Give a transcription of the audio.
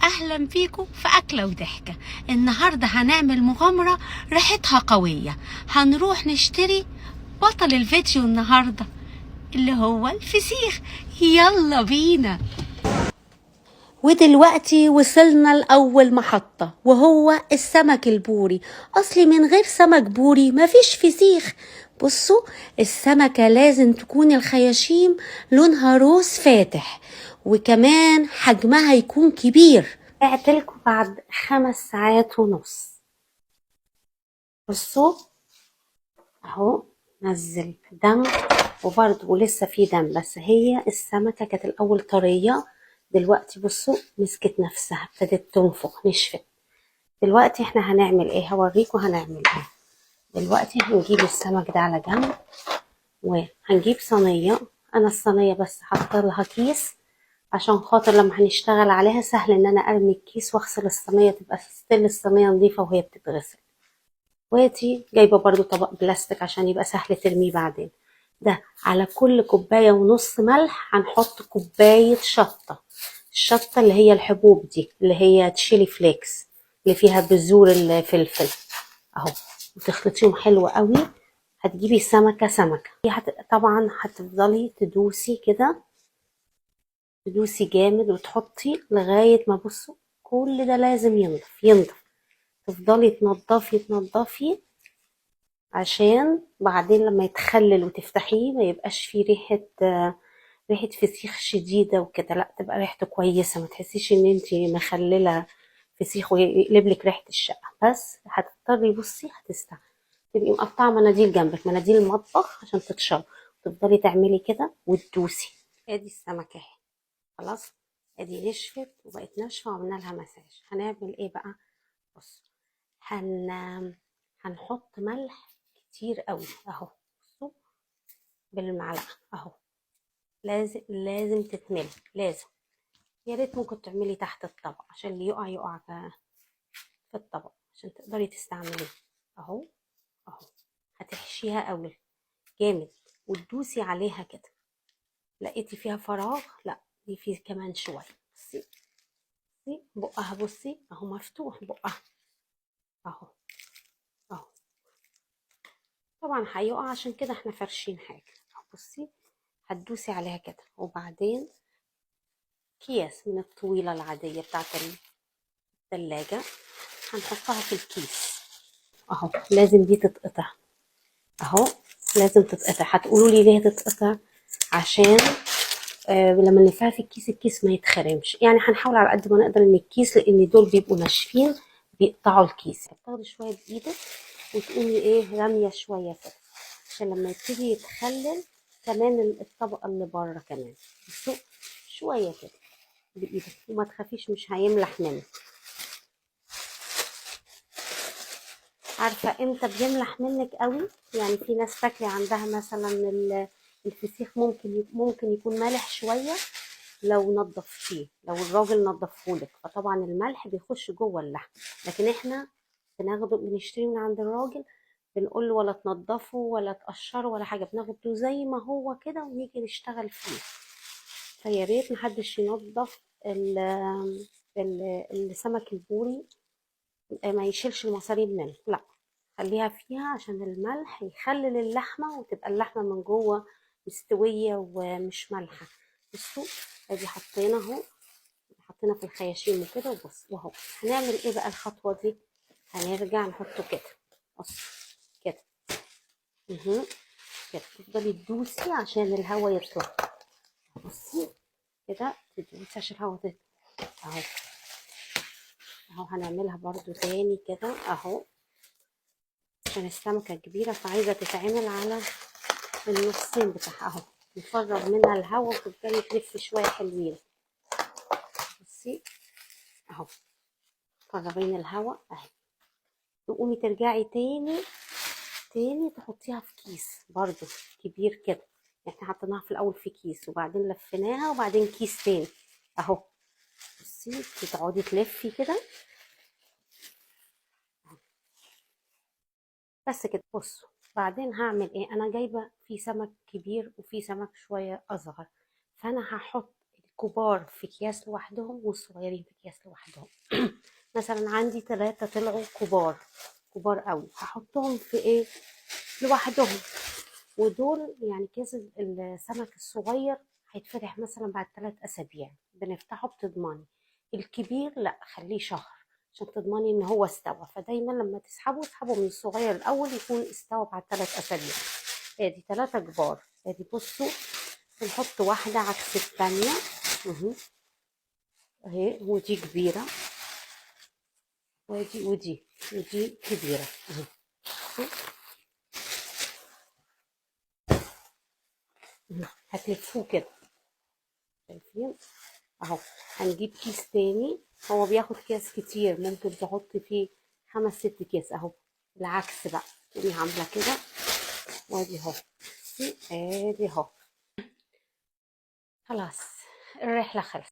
اهلا بيكم في اكله وضحكه. النهارده هنعمل مغامره ريحتها قويه. هنروح نشتري بطل الفيديو النهارده اللي هو الفسيخ. يلا بينا. ودلوقتي وصلنا لأول محطة وهو السمك البوري. أصلي من غير سمك بوري مفيش فسيخ. بصوا، السمكة لازم تكون الخياشيم لونها روز فاتح، وكمان حجمها يكون كبير. بعتلكوا بعد 5 ساعات ونص. بصوا اهو، نزل دم وبرضه لسه في دم، بس هي السمكة كانت الأول طرية. دلوقتي بصوا مسكت نفسها، ابتدت تنفخ، نشفت. دلوقتي احنا هنعمل ايه؟ هوريكم هنعمل ايه. دلوقتي هنجيب السمك ده على جنب وهنجيب صينية. انا الصينية بس حاطه لها كيس عشان خاطر لما هنشتغل عليها سهل ان انا ارمي الكيس واغسل الصينية، تبقى ستيل الصينية نظيفة وهي بتتغسل. وادي جايبه برضو طبق بلاستيك عشان يبقى سهل ترميه بعدين. ده على كل كوبايه ونص ملح هنحط كوبايه شطه. الشطه اللي هي الحبوب دي، اللي هي تشيلي فليكس، اللي فيها بذور الفلفل اهو. وتخلطيهم حلو قوي. هتجيبي سمكه طبعا هتفضلي تدوسي كده، تدوسي جامد وتحطي لغايه ما بصوا كل ده لازم ينضف. تفضلي تنضفي عشان بعدين لما يتخلل وتفتحيه ما يبقاش فيه ريحة فسيخ شديدة وكده، لا تبقى ريحته كويسة، ما تحسيش ان انتي مخللة فسيخ ويقلب لك ريحة الشقة. بس هتضطري بصي تبقي مقطعة مناديل جنبك، مناديل المطبخ عشان تتشرب. تفضلي تعملي كده وتدوسي. ادي السمكة اهي خلاص، ادي نشفت وبقت ناشفة وعملنا لها مساج. هنعمل ايه بقى؟ بص، هنحط ملح كتير قوي اهو. بصوا بالمعلقه اهو، لازم تتملي، لازم. يا ريت ممكن تعملي تحت الطبق عشان اللي يقع في الطبق عشان تقدري تستعمليه اهو. اهو هتحشيها قوي جامد وتدوسي عليها كده. لقيتي فيها فراغ، لا دي فيه كمان شويه. بصي بقها، بصي اهو مفتوح بقها اهو. اهو طبعا هيقع عشان كده احنا فرشين حاجه. بصي هتدوسي عليها كده، وبعدين اكياس من الطويله العاديه بتاعت الثلاجه هنحطها في الكيس اهو. لازم دي تتقطع اهو، لازم تتقطع. هتقولوا لي ليه تتقطع؟ عشان لما نلفها في الكيس ما يتخرمش. يعني هنحاول على قد ما نقدر ان الكيس، لان دول بيبقوا ناشفين بيقطعوا الكيس. هتاخدي شويه بايدك وتقومي ايه، راميه شويه كده عشان لما يبتدي يتخلل كمان الطبقه اللي بره كمان. بصوا شويه كده بايدك وما تخافيش مش هيملح منك. عارفه امتى بيملح منك قوي؟ يعني في ناس فاكره عندها مثلا الفسيخ ممكن يكون مالح شويه لو نضفتيه، لو الراجل نضفهولك، فطبعا الملح بيخش جوه اللحم. لكن احنا بنشتري من عند الراجل، بنقول له ولا تنضفه ولا تقشره ولا حاجه، بناخده زي ما هو كده ونيجي نشتغل فيه. فيا ريت محدش ينضف السمك البوري، ما يشيلش المصارين منه، لا خليها فيها عشان الملح يخلل اللحمه وتبقى اللحمه من جوه مستويه ومش مالحه. بصوا ادي حطينا اهو، حطينا في الخياشيم وكده. وبص واهو هنعمل ايه بقى الخطوه دي؟ هنرجع نحطه كده. بص كده كده تفضلي تدوسي عشان الهواء يطلع. بصي كده تدوسي عشان الهواء يطلع اهو. اهو هنعملها برضو تاني كده اهو، عشان السمكة كبيرة فعايزة تتعمل على النصين بتاعها اهو. نفرغ منها الهواء وتفضلي تلفي شوية حلوين. بصي اهو، فرغين الهواء اهي. تقومي ترجعي تاني تحطيها في كيس برضو كبير كده. احنا حطيناها في الاول في كيس وبعدين لفيناها وبعدين كيس تاني اهو. بصي تقعدي تلفي كده بس كده. بصوا بعدين هعمل ايه، انا جايبه في سمك كبير وفي سمك شويه اصغر، فانا هحط الكبار في اكياس لوحدهم والصغيرين في اكياس لوحدهم. مثلا عندي 3 طلعوا كبار، كبار قوي، هحطهم في ايه لوحدهم. ودول يعني كيس السمك الصغير هيتفتح مثلا بعد 3 اسابيع بنفتحه بتضمني. الكبير لا، خليه شهر عشان تضمني ان هو استوى. فدايما لما تسحبه اسحبه من الصغير الاول يكون استوى بعد 3 اسابيع. ادي 3 كبار. ادي بصوا، بنحط واحدة عكس التانية اهي، اهي، ودي كبيرة، ودي كبيرة اهي. هتلفوه كده، شايفين اهو. هنجيب كيس تاني، هو بياخد كيس كتير، ممكن تحط فيه 5 6 كيس اهو. العكس بقى تقومي عاملة كده، وادي اهو، بصي ادي اهو. خلاص الرحلة خلصت.